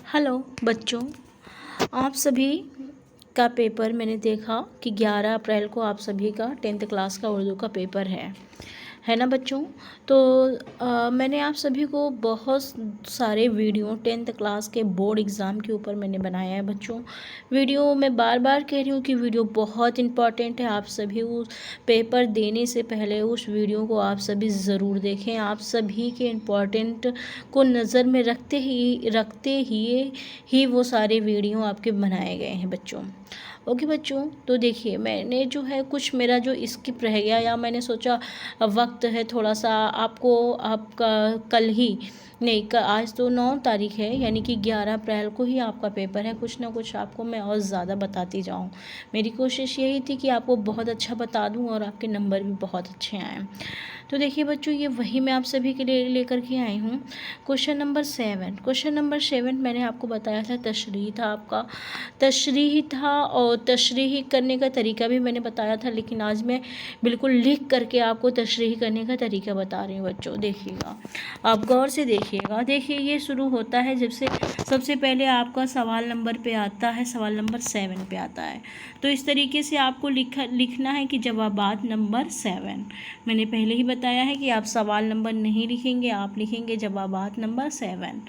Hello बच्चों, आप सभी का पेपर मैंने देखा कि 11 अप्रैल को आप सभी का 10th क्लास का उर्दू का पेपर है ना बच्चों। तो मैंने आप सभी को बहुत सारे वीडियो 10th क्लास के बोर्ड एग्ज़ाम के ऊपर मैंने बनाया है बच्चों। वीडियो मैं बार बार कह रही हूँ कि वीडियो बहुत इम्पॉर्टेंट है। आप सभी उस पेपर देने से पहले उस वीडियो को आप सभी ज़रूर देखें। आप सभी के इम्पॉर्टेंट को नज़र में रखते ही वो सारे वीडियो आपके बनाए गए हैं बच्चों। ओके बच्चों, तो देखिए मैंने जो है कुछ मेरा जो स्किप रह गया या मैंने सोचा वक्त है थोड़ा सा आपका कल ही नहीं आज तो 9 तारीख है, यानी कि 11 अप्रैल को ही आपका पेपर है। कुछ ना कुछ आपको मैं और ज़्यादा बताती जाऊँ। मेरी कोशिश यही थी कि आपको बहुत अच्छा बता दूँ और आपके नंबर भी बहुत अच्छे आएँ। तो देखिए बच्चों, ये वही मैं आप सभी के लिए लेकर के आई हूँ। क्वेश्चन नंबर 7 मैंने आपको बताया था तशरीह था आपका। तशरीह था और तशरीह करने का तरीका भी मैंने बताया था, लेकिन आज मैं बिल्कुल लिख करके आपको तशरीह करने का तरीका बता रही हूँ बच्चों। देखिएगा, आप गौर से देखिएगा। देखिए ये शुरू होता है जब से सबसे पहले आपका सवाल नंबर पे आता है, सवाल नंबर 7 पे आता है। तो इस तरीके से आपको लिखना है कि जवाबात नंबर 7। मैंने पहले ही बताया है कि आप सवाल नंबर नहीं लिखेंगे, आप लिखेंगे जवाबात नंबर 7।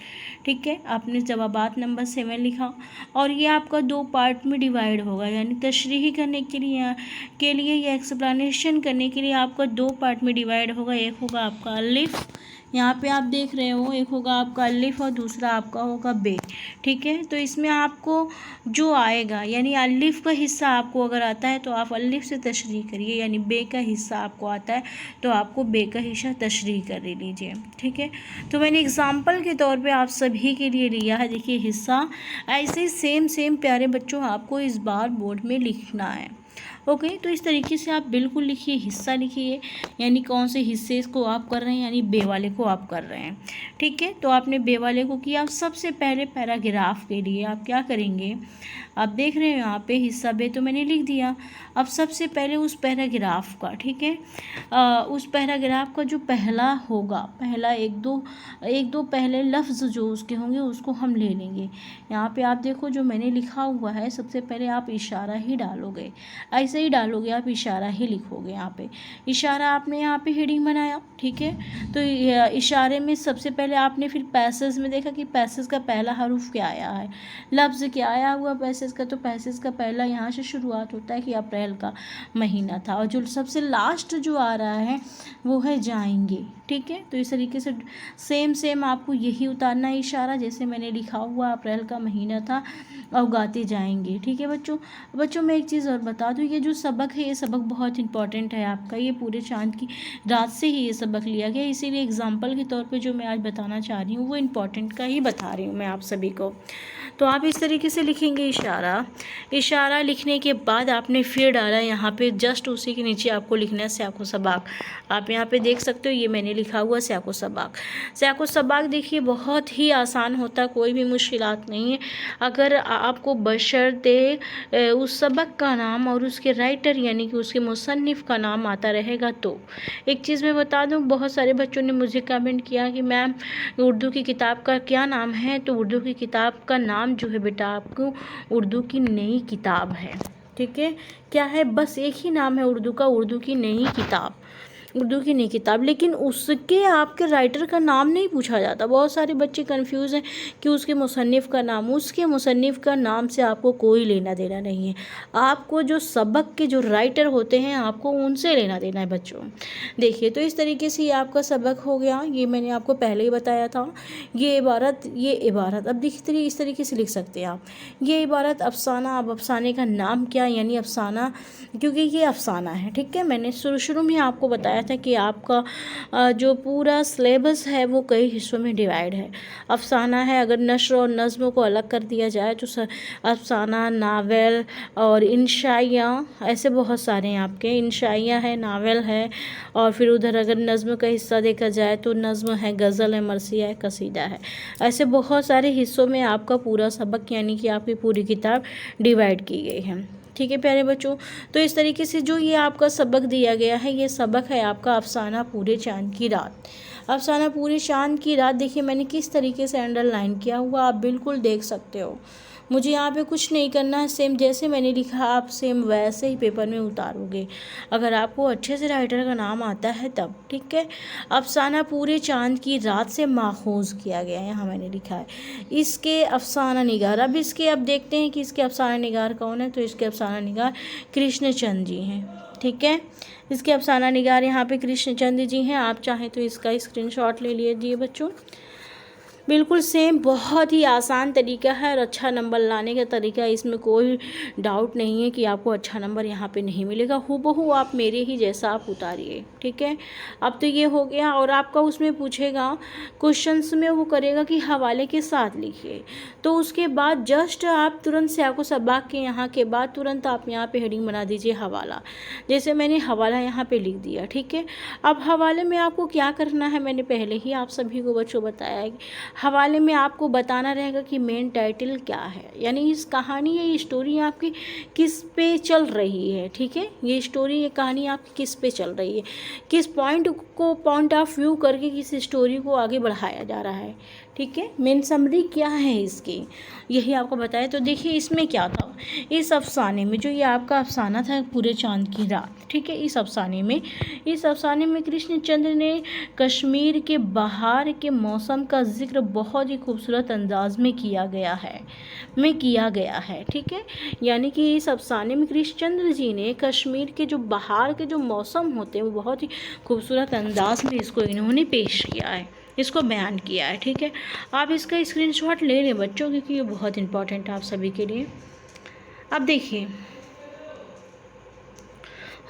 ठीक है, आपने जवाबात नंबर 7 लिखा और ये आपका 2 पार्ट में डिवाइड होगा, यानी तशरीह करने के लिए या एक्सप्लेनेशन करने के लिए आपका 2 पार्ट में डिवाइड होगा। एक होगा आपका अलिफ, यहाँ पे आप देख रहे हो, एक होगा आपका अलिफ और दूसरा आपका होगा बे। ठीक है, तो इसमें आपको जो आएगा, यानी अलिफ का हिस्सा आपको अगर आता है तो आप अलिफ से तशरीह करिए, यानी बे का हिस्सा आपको आता है तो आपको बे का हिस्सा तशरीह कर लीजिए। ठीक है, तो मैंने एग्जाम्पल के तौर पे आप सभी के लिए लिया है। देखिए हिस्सा ऐसे ही सेम प्यारे बच्चों आपको इस बार बोर्ड में लिखना है। ओके, तो इस तरीके से आप बिल्कुल लिखिए, हिस्सा लिखिए, यानी कौन से हिस्से को आप कर रहे हैं, यानी बे वाले को आप कर रहे हैं। ठीक है, तो आपने बे वाले को किया। आप सबसे पहले पैराग्राफ के लिए आप क्या करेंगे, आप देख रहे हैं यहाँ पे हिस्सा बे तो मैंने लिख दिया। अब सबसे पहले उस पैराग्राफ का, ठीक है, उस पैराग्राफ का जो पहला होगा, पहला एक दो पहले लफ्ज़ जो उसके होंगे उसको हम ले लेंगे। यहाँ पे आप देखो जो मैंने लिखा हुआ है, सबसे पहले आप इशारा ही डालोगे, ऐसे ही डालोगे, आप इशारा ही लिखोगे। यहाँ पे इशारा आपने यहाँ पे हेडिंग बनाया। ठीक है, तो इशारे में सबसे पहले आपने फिर पैसेज में देखा कि पैसेज का पहला हरूफ क्या आया है, लफ्ज़ क्या आया हुआ पैसेज का। तो पैसेज का पहला यहाँ से शुरुआत होता है कि अप्रैल का महीना था, और जो सबसे लास्ट जो आ रहा है वो है जाएंगे। ठीक है, तो इस तरीके से सेम आपको यही उतारना है इशारा, जैसे मैंने लिखा हुआ अप्रैल का महीना था और गाते जाएंगे। ठीक है बच्चों मैं एक चीज़ और बता दूँ, ये जो सबक है ये सबक बहुत इंपॉर्टेंट है आपका। ये पूरे चांद की रात से ही ये सबक लिया गया, इसीलिए एग्जाम्पल के तौर पे जो मैं आज बताना चाह रही हूँ वो इम्पॉर्टेंट का ही बता रही हूँ मैं आप सभी को। तो आप इस तरीके से लिखेंगे इशारा लिखने के बाद आपने फिर डाला यहाँ पे, जस्ट उसी के नीचे आपको लिखना है स्याको सबाक। आप यहाँ पे देख सकते हो, ये मैंने लिखा हुआ स्याको सबाक। देखिए बहुत ही आसान होता है, कोई भी मुश्किलात नहीं है। अगर आपको बशर्ते उस सबक का नाम और उसके राइटर यानी कि उसके मुसन्निफ़ का नाम आता रहेगा। तो एक चीज़ मैं बता दूं, बहुत सारे बच्चों ने मुझे कमेंट किया कि मैम उर्दू की किताब का क्या नाम है। तो उर्दू की किताब का नाम जो है बेटा आपको उर्दू की नई किताब है। ठीक है, क्या है, बस एक ही नाम है उर्दू का, उर्दू की नई किताब, लेकिन उसके आपके राइटर का नाम नहीं पूछा जाता। बहुत सारे बच्चे कंफ्यूज हैं कि उसके मुसन्निफ़ का नाम से आपको कोई लेना देना नहीं है। आपको जो सबक के जो राइटर होते हैं आपको उनसे लेना देना है बच्चों। देखिए, तो इस तरीके से ये आपका सबक हो गया, ये मैंने आपको पहले ही बताया था। ये इबारत अब देखिए इस तरीके से लिख सकते हैं आप, ये इबारत अफसाना। अब अफसाने का नाम क्या, यानी अफसाना, क्योंकि ये अफसाना है। ठीक है, मैंने शुरू में आपको बताया था कि आपका जो पूरा सिलेबस है वो कई हिस्सों में डिवाइड है। अफसाना है, अगर नश्र और नज़्म को अलग कर दिया जाए तो अफसाना, नावल और इंशाइया, ऐसे बहुत सारे हैं आपके। इंशाइया है, नावल है, और फिर उधर अगर नज़्म का हिस्सा देखा जाए तो नज़्म है, गज़ल है, मरसिया है, कसीदा है। ऐसे बहुत सारे हिस्सों में आपका पूरा सबक यानी कि आपकी पूरी किताब डिवाइड की गई है। ठीक है प्यारे बच्चों, तो इस तरीके से जो ये आपका सबक दिया गया है, ये सबक है आपका अफसाना पूरे चांद की रात। अफसाना पूरे चांद की रात, देखिए मैंने किस तरीके से अंडरलाइन किया हुआ, आप बिल्कुल देख सकते हो। मुझे यहाँ पे कुछ नहीं करना है, सेम जैसे मैंने लिखा आप सेम वैसे ही पेपर में उतारोगे, अगर आपको अच्छे से राइटर का नाम आता है तब, ठीक है। अफसाना पूरे चांद की रात से माखूज किया गया है, यहाँ मैंने लिखा है। इसके अफसाना निगार, अब देखते हैं कि इसके अफसाना निगार कौन है। तो इसके अफसाना निगार कृष्णचंद्र जी हैं, ठीक है। इसके अफसाना निगार यहाँ पे कृष्णचंद्र जी हैं। आप चाहें तो इसका स्क्रीनशॉट ले लीजिए बच्चों। बिल्कुल सेम, बहुत ही आसान तरीका है और अच्छा नंबर लाने का तरीका है, इसमें कोई डाउट नहीं है कि आपको अच्छा नंबर यहाँ पे नहीं मिलेगा। हूबहू आप मेरे ही जैसा आप उतारिए, ठीक है। अब तो ये हो गया। और आपका उसमें पूछेगा क्वेश्चंस में, वो करेगा कि हवाले के साथ लिखिए। तो उसके बाद जस्ट आप तुरंत से आपको सबाक के यहाँ के बाद तुरंत आप यहाँ पे हेडिंग बना दीजिए हवाला। जैसे मैंने हवाला यहाँ पे लिख दिया, ठीक है। अब हवाले में आपको क्या करना है, मैंने पहले ही आप सभी को बच्चों बताया है। हवाले में आपको बताना रहेगा कि मेन टाइटल क्या है, यानी इस कहानी या ये स्टोरी आपकी किस पे चल रही है, ठीक है। ये स्टोरी, ये कहानी आपकी किस पे चल रही है, किस पॉइंट ऑफ व्यू करके किस स्टोरी को आगे बढ़ाया जा रहा है, ठीक है। मेन समरी क्या है इसकी, यही आपको बताया। तो देखिए इसमें क्या था, इस अफसाने में, जो ये आपका अफसाना था पूरे चांद की रात, ठीक है। इस अफसाने में कृष्णचंद्र ने कश्मीर के बहार के मौसम का जिक्र बहुत ही खूबसूरत अंदाज में किया गया है, ठीक है। यानी कि इस अफसाने में कृष्णचंद्र जी ने कश्मीर के जो बहार के जो मौसम होते हैं वो बहुत ही खूबसूरत अंदाज में इसको इन्होंने पेश किया है, इसको बयान किया है, ठीक है। आप इसका स्क्रीनशॉट ले लें बच्चों, क्योंकि ये बहुत इंपॉर्टेंट है आप सभी के लिए। अब देखिए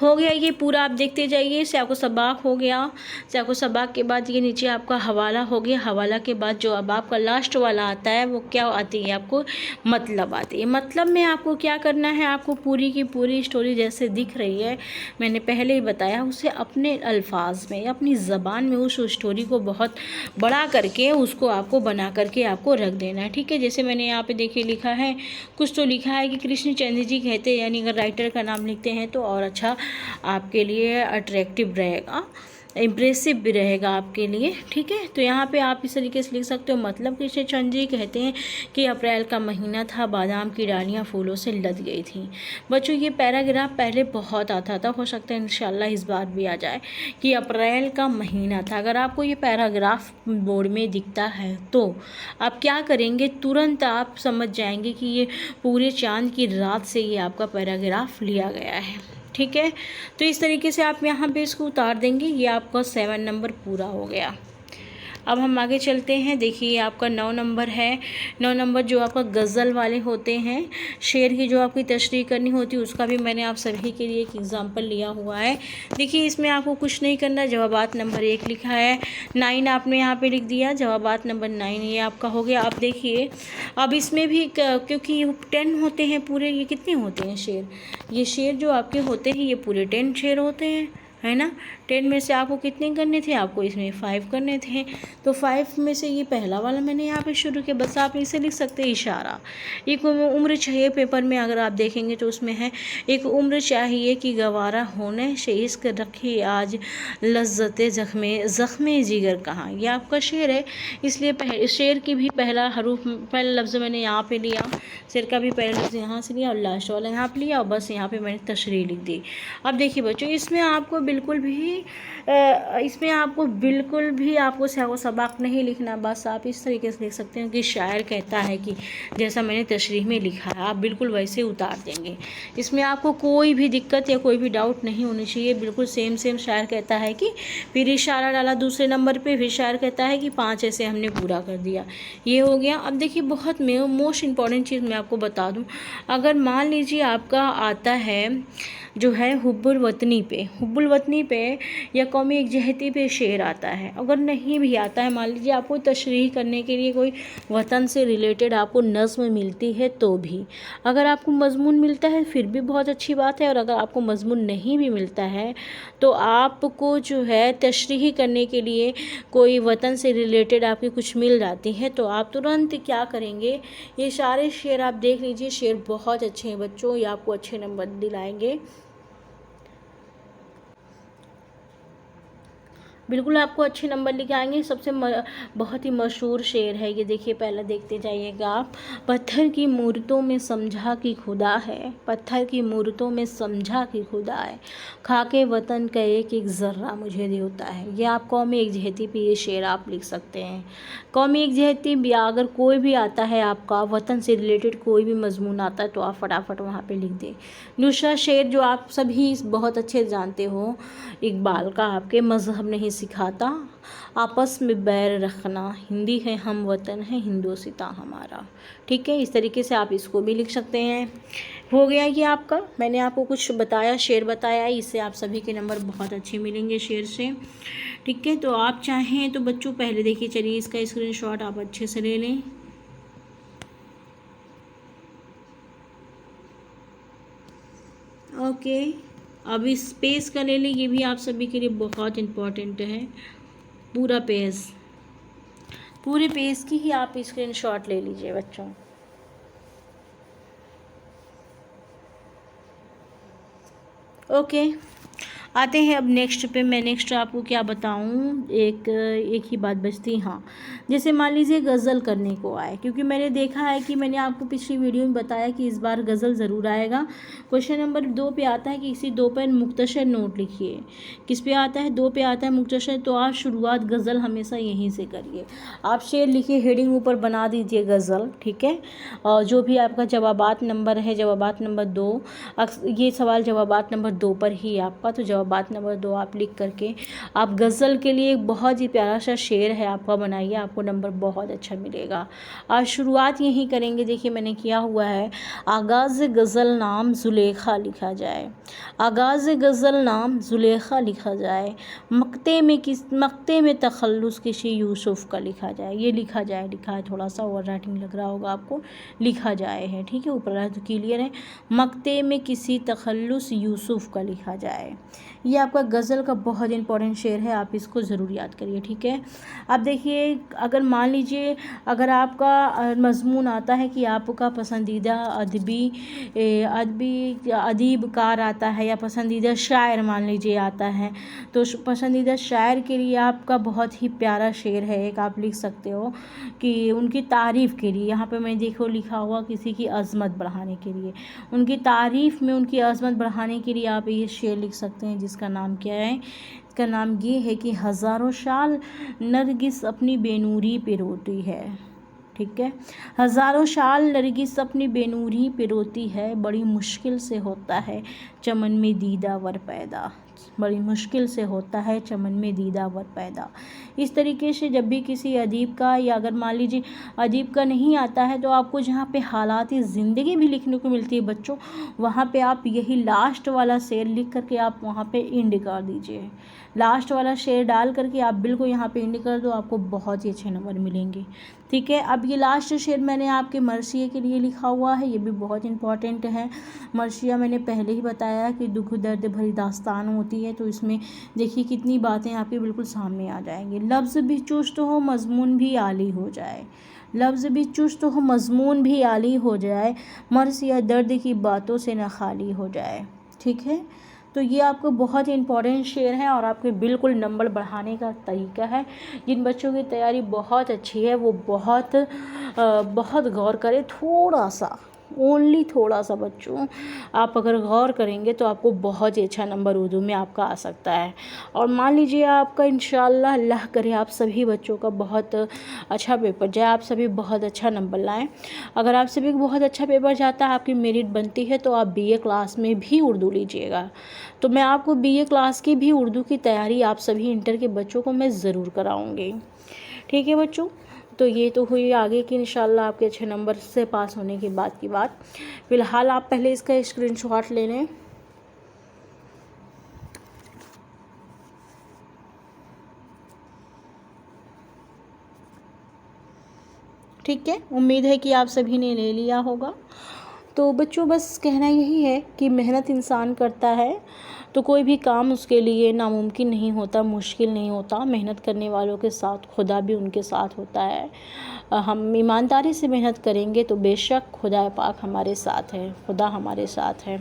हो गया ये पूरा, आप देखते जाइए। स्याको सबाक हो गया, स्याको सबाक के बाद ये नीचे आपका हवाला हो गया। हवाला के बाद जो अब आपका लास्ट वाला आता है वो क्या आती है, आपको मतलब आती है। मतलब में आपको क्या करना है, आपको पूरी की पूरी स्टोरी जैसे दिख रही है, मैंने पहले ही बताया, उसे अपने अल्फाज में, अपनी ज़बान में उस स्टोरी को बहुत बड़ा करके उसको आपको बना करके आपको रख देना है, ठीक है। जैसे मैंने यहाँ पे देखिए लिखा है, कुछ तो लिखा है कि कृष्णचंद्र जी कहते हैं, यानी अगर राइटर का नाम लिखते हैं तो और अच्छा आपके लिए अट्रैक्टिव रहेगा, इम्प्रेसिव भी रहेगा आपके लिए, ठीक है। तो यहाँ पे आप इस तरीके से लिख सकते हो, मतलब कृष्णचंद्र जी कहते हैं कि अप्रैल का महीना था, बादाम की डालियाँ फूलों से लद गई थी। बच्चों ये पैराग्राफ पहले बहुत आता था, हो सकता है इंशाल्लाह इस बार भी आ जाए कि अप्रैल का महीना था। अगर आपको ये पैराग्राफ बोर्ड में दिखता है तो आप क्या करेंगे, तुरंत आप समझ जाएंगे कि ये पूरे चांद की रात से ये आपका पैराग्राफ लिया गया है, ठीक है। तो इस तरीके से आप यहाँ पे इसको उतार देंगे, ये आपका 7 नंबर पूरा हो गया। अब हम आगे चलते हैं। देखिए आपका 9 नंबर है। 9 नंबर जो आपका गज़ल वाले होते हैं, शेर की जो आपकी तशरीह करनी होती है, उसका भी मैंने आप सभी के लिए एक एग्जांपल लिया हुआ है। देखिए इसमें आपको कुछ नहीं करना, जवाबात नंबर 1 लिखा है, 9 आपने यहाँ पे लिख दिया, जवाबात नंबर 9 ये आपका हो गया। अब देखिए अब इसमें भी क्योंकि 10 होते हैं पूरे, ये कितने होते हैं शेर, ये शेर जो आपके होते हैं ये पूरे 10 शेर होते हैं, है ना। 10 में से आपको कितने करने थे, आपको इसमें 5 करने थे। तो 5 में से ये पहला वाला मैंने यहाँ पे शुरू किया, बस आप इसे लिख सकते हैं इशारा। एक उम्र चाहिए, पेपर में अगर आप देखेंगे तो उसमें है, एक उम्र चाहिए कि गवारा होने से इश्क रखी आज लज्जते ज़ख्मे जिगर कहाँ, ये आपका शेर है। इसलिए शेर की भी पहला लफ्ज़ मैंने यहाँ पे लिया, शेर का भी पहला लफ्ज़ यहाँ से लिया और लास्ट वाला यहाँ पे लिया, और बस यहाँ पे मैंने तशरीह लिख दी। अब देखिए बच्चों इसमें आपको बिल्कुल भी आपको स्याको सबाक नहीं लिखना, बस आप इस तरीके से लिख सकते हैं कि शायर कहता है कि जैसा मैंने तशरीह में लिखा है, आप बिल्कुल वैसे उतार देंगे। इसमें आपको कोई भी दिक्कत या कोई भी डाउट नहीं होनी चाहिए, बिल्कुल सेम शायर कहता है कि, फिर इशारा डाला दूसरे नंबर पे, फिर शायर कहता है कि 5 ऐसे हमने पूरा कर दिया, ये हो गया। अब देखिए बहुत मोस्ट इम्पॉर्टेंट चीज़ मैं आपको बता दूँ, अगर मान लीजिए आपका आता है जो है हुब्बुल वतनी पे या कौमी एकजहती पे शेर आता है, अगर नहीं भी आता है, मान लीजिए आपको तशरीह करने के लिए कोई वतन से रिलेटेड आपको नज़्म मिलती है, तो भी अगर आपको मज़मून मिलता है फिर भी बहुत अच्छी बात है, और अगर आपको मज़मून नहीं भी मिलता है तो आपको जो है तशरीह करने के लिए कोई वतन से रिलेटेड आपकी कुछ मिल जाती है, तो आप तुरंत क्या करेंगे, ये सारे शेर आप देख लीजिए, शेर बहुत अच्छे हैं बच्चों, ये आपको अच्छे नंबर दिलाएंगे। बिल्कुल आपको अच्छे नंबर लेके आएंगे। बहुत ही मशहूर शेर है ये, देखिए पहले देखते जाइएगा आप। पत्थर की मूर्तों में समझा कि खुदा है, पत्थर की मूर्तों में समझा कि खुदा है, खाके वतन का एक एक ज़र्रा मुझे देता है। ये आप कौमी एकजहती पे ये शेर आप लिख सकते हैं। कौमी एकजहती भी अगर कोई भी आता है, आपका वतन से रिलेटेड कोई भी मजमून आता है, तो आप फटाफट वहाँ पे लिख दें। दूसरा शेर जो आप सभी बहुत अच्छे जानते हो, इकबाल का, आपके मज़हब नहीं सिखाता आपस में बैर रखना, हिंदी है हम वतन है हिंदोसिता हमारा। ठीक है, इस तरीके से आप इसको भी लिख सकते हैं। हो गया ये आपका, मैंने आपको कुछ बताया, शेर बताया, इससे आप सभी के नंबर बहुत अच्छे मिलेंगे शेर से। ठीक है, तो आप चाहें तो बच्चों पहले देखिए, चलिए इसका स्क्रीनशॉट आप अच्छे से ले लें। ओके, अब इस पेज का ले लें, ये भी आप सभी के लिए बहुत इम्पोर्टेंट है। पूरा पेज, पूरे पेज की ही आप स्क्रीनशॉट ले लीजिए बच्चों। ओके, आते हैं अब नेक्स्ट पे। मैं नेक्स्ट आपको क्या बताऊं, एक ही बात बचती, हाँ, जैसे मान लीजिए गज़ल करने को आए, क्योंकि मैंने देखा है कि मैंने आपको पिछली वीडियो में बताया कि इस बार गज़ल ज़रूर आएगा। क्वेश्चन नंबर 2 पे आता है कि किसी 2 पर मुख्तसर नोट लिखिए। किस पे आता है? 2 पे आता है मुख्तसर। तो आप शुरुआत गज़ल हमेशा यहीं से करिए। आप शेर लिखिए, हेडिंग ऊपर बना दीजिए गज़ल, ठीक है। और जो भी आपका जवाबात नंबर है, जवाबात नंबर 2, ये सवाल जवाबात नंबर 2 पर ही आपका, तो जवाबात नंबर 2 आप लिख करके आप गज़ल के लिए एक बहुत ही प्यारा सा शेर है आपका बनाइए, आपको नंबर बहुत अच्छा मिलेगा। आज शुरुआत यही करेंगे। देखिए मैंने किया हुआ है, आगाज़ गज़ल नाम ज़ुलेखा लिखा जाए, आगाज़ गज़ल नाम ज़ुलेखा लिखा जाए, मक्ते में तखल्लुस किसी यूसुफ़ का लिखा जाए। ये लिखा जाए लिखा है, थोड़ा सा ओवर राइटिंग लग रहा होगा आपको, लिखा जाए है, ठीक है, ऊपर रहा तो क्लियर है। मक्ते में किसी तखल्लुस यूसुफ़ का लिखा जाए, ये आपका गज़ल का बहुत इंपॉर्टेंट शेर है, आप इसको ज़रूर याद करिए, ठीक है। अब देखिए, अगर मान लीजिए अगर आपका मज़मून आता है कि आपका पसंदीदा अदीबकार आता है, या पसंदीदा शायर मान लीजिए आता है, तो पसंदीदा शायर के लिए आपका बहुत ही प्यारा शेर है एक, आप लिख सकते हो कि उनकी तारीफ़ के लिए, यहाँ पे मैं देखो लिखा हुआ किसी की अज़मत बढ़ाने के लिए, उनकी तारीफ़ में उनकी अज़मत बढ़ाने के लिए आप ये शेर लिख सकते हैं, जिसका नाम क्या है? इसका नाम ये है कि हज़ारों साल नरगिस अपनी बेनूरी पे रोती है, ठीक है। हज़ारों साल नरगिस अपनी बेनूरी पे रोती है, बड़ी मुश्किल से होता है चमन में दीदावर पैदा, बड़ी मुश्किल से होता है चमन में दीदावर पैदा। इस तरीके से जब भी किसी अदीब का, या अगर मान लीजिए अदीब का नहीं आता है, तो आपको जहाँ पे हालाती ज़िंदगी भी लिखने को मिलती है बच्चों, वहाँ पे आप यही लास्ट वाला शेर लिख करके आप वहाँ पे एंड कर दीजिए। लास्ट वाला शेर डाल करके आप बिल्कुल यहाँ पे एंड कर दो, आपको बहुत ही अच्छे नंबर मिलेंगे, ठीक है। अब ये लास्ट शेर मैंने आपके मर्सिया के लिए लिखा हुआ है, ये भी बहुत इंपॉर्टेंट है। मर्सिया मैंने पहले ही बताया कि दुख दर्द भरी दास्तान होती है, तो इसमें देखिए कितनी बातें आपके बिल्कुल सामने आ जाएंगी। लफ्ज़ भी चुस्त हो मज़मून भी आली हो जाए, लफ्ज़ भी चुस्त हो मज़मून भी आली हो जाए, मर्सिया दर्द की बातों से न खाली हो जाए, ठीक है। तो ये आपको बहुत ही इंपॉर्टेंट शेर है, और आपके बिल्कुल नंबर बढ़ाने का तरीका है। जिन बच्चों की तैयारी बहुत अच्छी है वो बहुत गौर करें, थोड़ा सा, ओनली थोड़ा सा बच्चों, आप अगर गौर करेंगे तो आपको बहुत ही अच्छा नंबर उर्दू में आपका आ सकता है। और मान लीजिए आपका इंशाल्लाह, अल्लाह करे आप सभी बच्चों का बहुत अच्छा पेपर जाए, आप सभी बहुत अच्छा नंबर लाएं। अगर आप सभी को बहुत अच्छा पेपर जाता है, आपकी मेरिट बनती है, तो आप BA क्लास में भी उर्दू लीजिएगा। तो मैं आपको BA क्लास की भी उर्दू की तैयारी आप सभी इंटर के बच्चों को मैं ज़रूर कराऊँगी, ठीक है बच्चों। तो ये तो हुई आगे की इंशाल्लाह आपके अच्छे नंबर से पास होने के बाद की बात। फ़िलहाल आप पहले इसका स्क्रीनशॉट ले लें। ठीक है, उम्मीद है कि आप सभी ने ले लिया होगा। तो बच्चों बस कहना यही है कि मेहनत इंसान करता है, तो कोई भी काम उसके लिए नामुमकिन नहीं होता, मुश्किल नहीं होता। मेहनत करने वालों के साथ खुदा भी उनके साथ होता है। हम ईमानदारी से मेहनत करेंगे तो बेशक खुदा पाक हमारे साथ है, खुदा हमारे साथ है।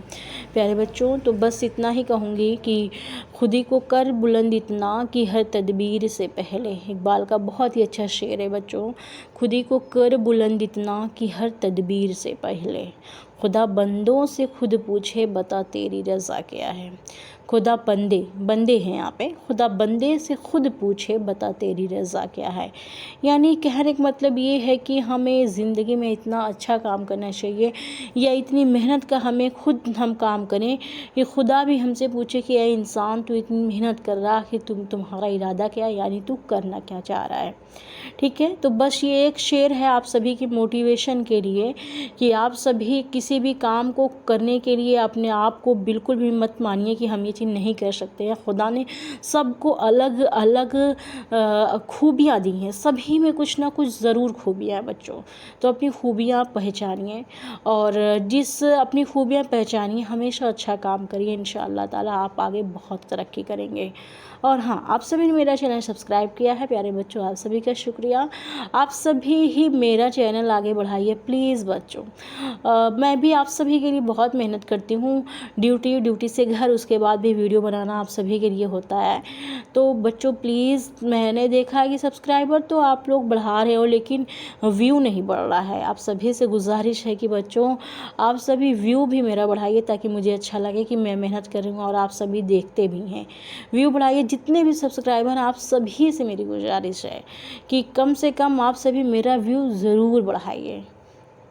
प्यारे बच्चों, तो बस इतना ही कहूँगी कि खुदी को कर बुलंद इतना कि हर तदबीर से पहले, इकबाल का बहुत ही अच्छा शेर है बच्चों। खुदी को कर बुलंद इतना कि हर तदबीर से पहले, खुदा बंदों से खुद पूछे बता तेरी रज़ा क्या है। खुदा बंदे हैं यहाँ पे, खुदा बंदे से खुद पूछे बता तेरी रज़ा क्या है। यानी कहने का मतलब ये है कि हमें ज़िंदगी में इतना अच्छा काम करना चाहिए या इतनी मेहनत का हमें खुद हम काम करें कि खुदा भी हमसे पूछे कि ऐ इंसान तू इतनी मेहनत कर रहा कि तुम्हारा इरादा क्या है, यानी तू करना क्या चाह रहा है। ठीक है, तो बस ये एक शेर है आप सभी की मोटिवेशन के लिए कि आप सभी किसी भी काम को करने के लिए अपने आप को बिल्कुल भी मत मानिए कि हम ये चीज़ नहीं कर सकते हैं। खुदा ने सबको अलग अलग खूबियाँ दी हैं, सभी में कुछ ना कुछ ज़रूर खूबियाँ हैं बच्चों। तो अपनी खूबियाँ पहचानिए और जिस अपनी खूबियाँ पहचानिए, हमेशा अच्छा काम करिए, इंशाअल्लाह ताला आप आगे बहुत तरक्की करेंगे। और हाँ, आप सभी ने मेरा चैनल सब्सक्राइब किया है, प्यारे बच्चों आप सभी का शुक्रिया। आप सभी ही मेरा चैनल आगे बढ़ाइए प्लीज़ बच्चों। मैं भी आप सभी के लिए बहुत मेहनत करती हूँ, ड्यूटी से घर, उसके बाद भी वीडियो बनाना आप सभी के लिए होता है। तो बच्चों प्लीज़, मैंने देखा है कि सब्सक्राइबर तो आप लोग बढ़ा रहे हो लेकिन व्यू नहीं बढ़ रहा है। आप सभी से गुजारिश है कि बच्चों आप सभी व्यू भी मेरा बढ़ाइए ताकि मुझे अच्छा लगे कि मैं मेहनत कर रही हूँ और आप सभी देखते भी हैं। व्यू बढ़ाइए, जितने भी सब्सक्राइबर हैं आप सभी से मेरी गुजारिश है कि कम से कम आप सभी मेरा व्यू ज़रूर बढ़ाइए।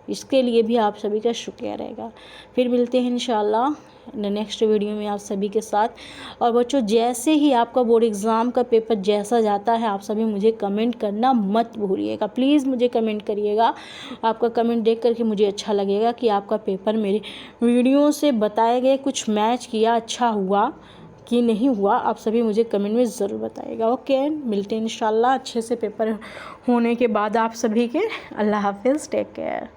इसके लिए भी आप सभी का शुक्रिया रहेगा। फिर मिलते हैं इंशाल्लाह नेक्स्ट वीडियो में आप सभी के साथ। और बच्चों, जैसे ही आपका बोर्ड एग्ज़ाम का पेपर जैसा जाता है, आप सभी मुझे कमेंट करना मत भूलिएगा, प्लीज़ मुझे कमेंट करिएगा। आपका कमेंट देख करके मुझे अच्छा लगेगा कि आपका पेपर मेरी वीडियो से बताए गए कुछ मैच किया, अच्छा हुआ कि नहीं हुआ। आप सभी मुझे कमेंट में ज़रूर बताइएगा। ओके, मिलते हैं इंशाल्लाह अच्छे से पेपर होने के बाद आप सभी के। अल्लाह हाफिज़, टेक केयर।